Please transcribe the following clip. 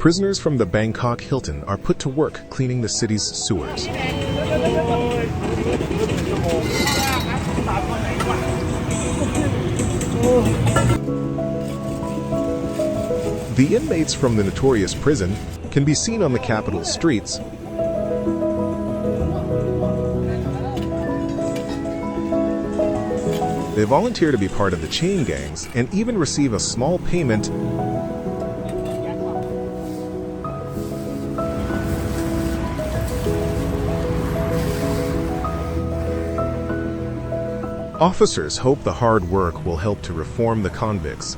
Prisoners from the Bangkok Hilton are put to work cleaning the city's sewers. The inmates from the notorious prison can be seen on the capital's streets. They volunteer to be part of the chain gangs and even receive a small payment . Officers hope the hard work will help to reform the convicts,